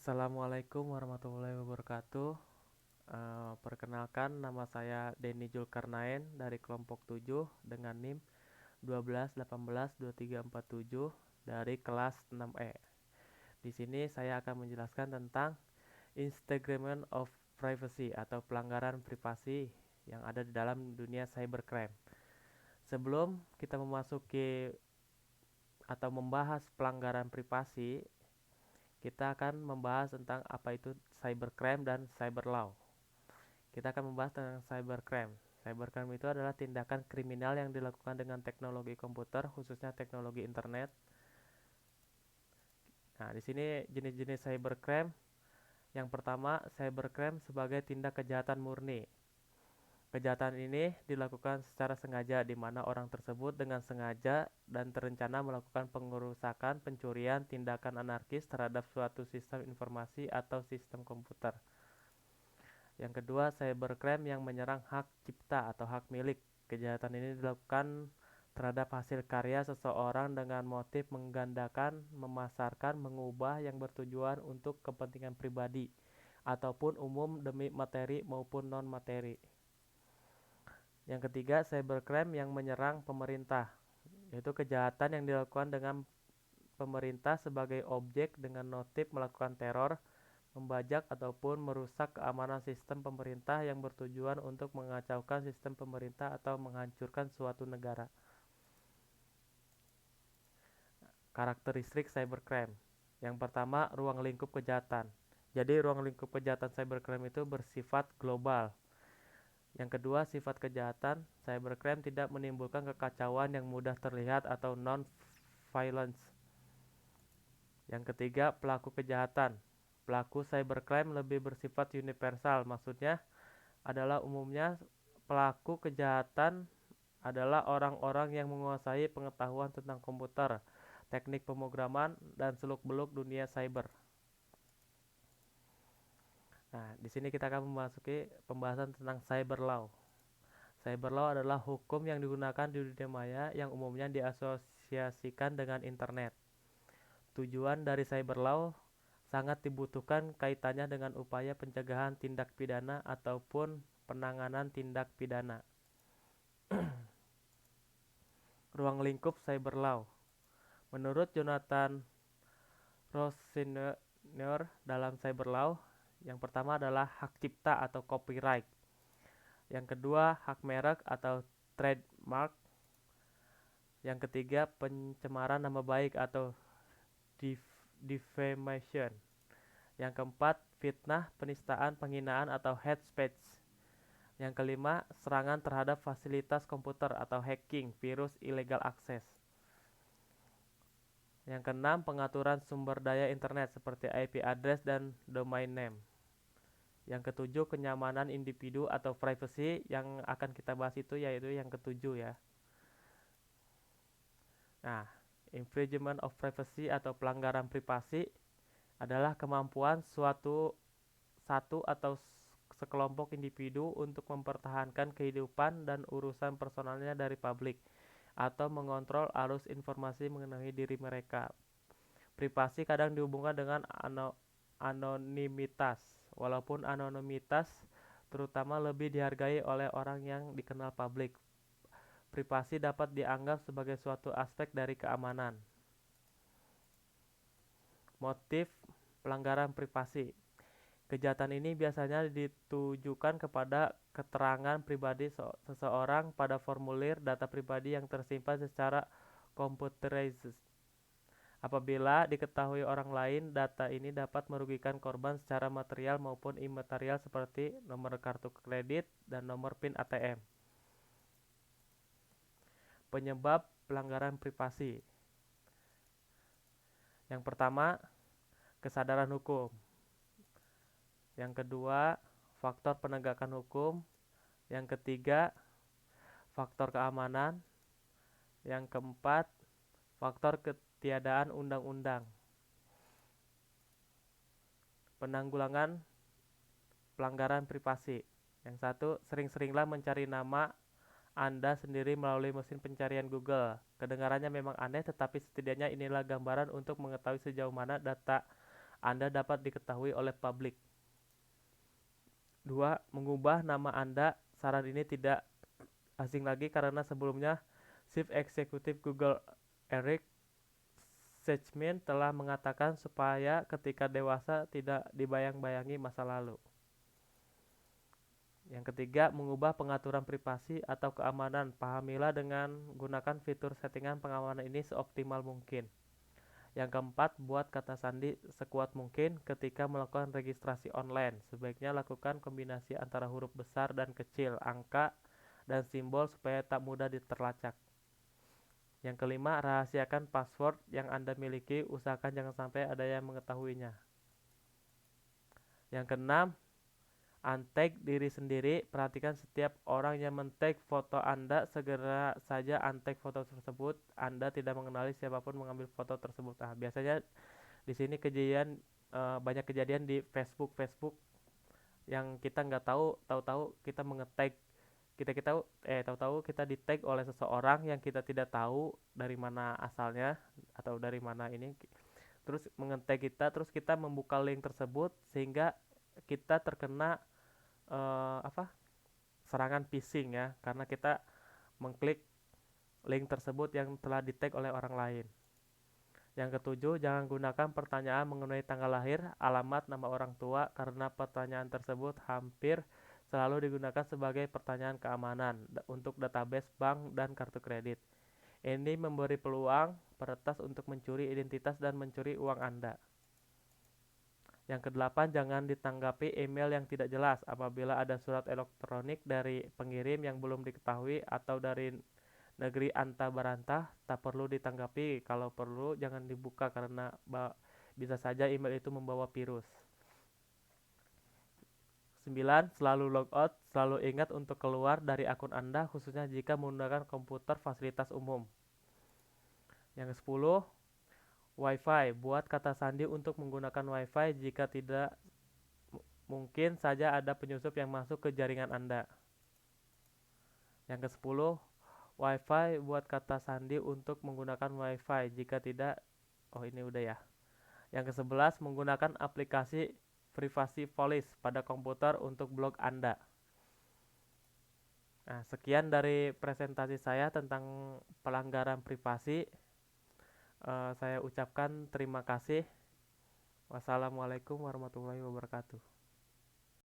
Assalamualaikum warahmatullahi wabarakatuh. Perkenalkan, nama saya Denny Julkarnain dari kelompok 7 dengan NIM 12 18 23 47 dari kelas 6E. Di sini saya akan menjelaskan tentang Instagram of Privacy atau pelanggaran privasi yang ada di dalam dunia cybercrime. Sebelum kita memasuki atau membahas pelanggaran privasi, kita akan membahas tentang apa itu cybercrime dan cyber law. Kita akan membahas tentang cybercrime. Cybercrime itu adalah tindakan kriminal yang dilakukan dengan teknologi komputer, khususnya teknologi internet. Nah, di sini jenis-jenis cybercrime. Yang pertama, cybercrime sebagai tindak kejahatan murni. Kejahatan ini dilakukan secara sengaja di mana orang tersebut dengan sengaja dan terencana melakukan pengerusakan, pencurian, tindakan anarkis terhadap suatu sistem informasi atau sistem komputer. Yang kedua, cybercrime yang menyerang hak cipta atau hak milik. Kejahatan ini dilakukan terhadap hasil karya seseorang dengan motif menggandakan, memasarkan, mengubah yang bertujuan untuk kepentingan pribadi ataupun umum demi materi maupun non-materi. Yang ketiga, cybercrime yang menyerang pemerintah, yaitu kejahatan yang dilakukan dengan pemerintah sebagai objek dengan motif melakukan teror, membajak ataupun merusak keamanan sistem pemerintah yang bertujuan untuk mengacaukan sistem pemerintah atau menghancurkan suatu negara. Karakteristik cybercrime. Yang pertama, ruang lingkup kejahatan. Jadi ruang lingkup kejahatan cybercrime itu bersifat global. Yang kedua, sifat kejahatan cybercrime tidak menimbulkan kekacauan yang mudah terlihat atau non-violence. Yang ketiga, pelaku kejahatan. Pelaku cybercrime lebih bersifat universal, maksudnya adalah umumnya pelaku kejahatan adalah orang-orang yang menguasai pengetahuan tentang komputer, teknik pemrograman, dan seluk-beluk dunia cyber. Nah, di sini kita akan memasuki pembahasan tentang cyber law. Cyber law adalah hukum yang digunakan di dunia maya yang umumnya diasosiasikan dengan internet. Tujuan dari cyber law sangat dibutuhkan kaitannya dengan upaya pencegahan tindak pidana ataupun penanganan tindak pidana. Ruang lingkup cyber law. Menurut Jonathan Rosenior dalam cyber law, yang pertama adalah hak cipta atau copyright. Yang kedua, hak merek atau trademark. Yang ketiga, pencemaran nama baik atau defamation. Yang keempat, fitnah, penistaan, penghinaan atau hate speech. Yang kelima, serangan terhadap fasilitas komputer atau hacking, virus illegal access. Yang keenam, pengaturan sumber daya internet seperti IP address dan domain name. Yang ketujuh, kenyamanan individu atau privacy. Yang akan kita bahas itu yaitu yang ketujuh ya. Nah, infringement of privacy atau pelanggaran privasi adalah kemampuan satu atau sekelompok individu untuk mempertahankan kehidupan dan urusan personalnya dari publik atau mengontrol arus informasi mengenai diri mereka. Privasi kadang dihubungkan dengan anonimitas, walaupun anonimitas terutama lebih dihargai oleh orang yang dikenal publik. Privasi dapat dianggap sebagai suatu aspek dari keamanan. Motif pelanggaran privasi. Kejahatan ini biasanya ditujukan kepada keterangan pribadi seseorang pada formulir data pribadi yang tersimpan secara computerized. Apabila diketahui orang lain, data ini dapat merugikan korban secara material maupun imaterial seperti nomor kartu kredit dan nomor PIN ATM. Penyebab pelanggaran privasi. Yang pertama, kesadaran hukum. Yang kedua, faktor penegakan hukum. Yang ketiga, faktor keamanan. Yang keempat, faktor ketiadaan undang-undang. Penanggulangan pelanggaran privasi. Yang satu, sering-seringlah mencari nama Anda sendiri melalui mesin pencarian Google. Kedengarannya memang aneh, tetapi setidaknya inilah gambaran untuk mengetahui sejauh mana data Anda dapat diketahui oleh publik. 2. Mengubah nama Anda. Saran ini tidak asing lagi karena sebelumnya Chief Executive Google Eric Schmidt telah mengatakan supaya ketika dewasa tidak dibayang-bayangi masa lalu. Yang ketiga, mengubah pengaturan privasi atau keamanan. Pahamilah dengan gunakan fitur settingan pengamanan ini seoptimal mungkin. Yang keempat, buat kata sandi sekuat mungkin ketika melakukan registrasi online. Sebaiknya lakukan kombinasi antara huruf besar dan kecil, angka, dan simbol supaya tak mudah terlacak. Yang kelima, rahasiakan password yang Anda miliki, usahakan jangan sampai ada yang mengetahuinya. Yang keenam, untag diri sendiri. Perhatikan setiap orang yang men-tag foto Anda, segera saja untag foto tersebut. Anda tidak mengenali siapapun mengambil foto tersebut. Nah, biasanya di sini banyak kejadian di Facebook yang kita nggak tahu kita mengetag tahu-tahu kita di tag oleh seseorang yang kita tidak tahu dari mana asalnya atau dari mana ini, terus mengetag kita, terus kita membuka link tersebut sehingga kita terkena serangan phishing ya, karena kita mengklik link tersebut yang telah di tag oleh orang lain. Yang ketujuh, jangan gunakan pertanyaan mengenai tanggal lahir, alamat, nama orang tua, karena pertanyaan tersebut hampir selalu digunakan sebagai pertanyaan keamanan untuk database bank dan kartu kredit. Ini memberi peluang peretas untuk mencuri identitas dan mencuri uang Anda. Yang kedelapan, jangan ditanggapi email yang tidak jelas. Apabila ada surat elektronik dari pengirim yang belum diketahui atau dari negeri anta barantah, tak perlu ditanggapi. Kalau perlu jangan dibuka karena bisa saja email itu membawa virus. 9. Selalu logout. Selalu ingat untuk keluar dari akun Anda, khususnya jika menggunakan komputer fasilitas umum. Yang 10. Wi-Fi. Buat kata sandi untuk menggunakan Wi-Fi jika tidak mungkin saja ada penyusup yang masuk ke jaringan Anda. Yang ke-10. Wi-Fi. Buat kata sandi untuk menggunakan Wi-Fi jika tidak, ini udah ya. Yang ke-11, menggunakan aplikasi Privacy Police pada komputer untuk blog Anda. Nah, sekian dari presentasi saya tentang pelanggaran privasi. Saya ucapkan terima kasih. Wassalamualaikum warahmatullahi wabarakatuh.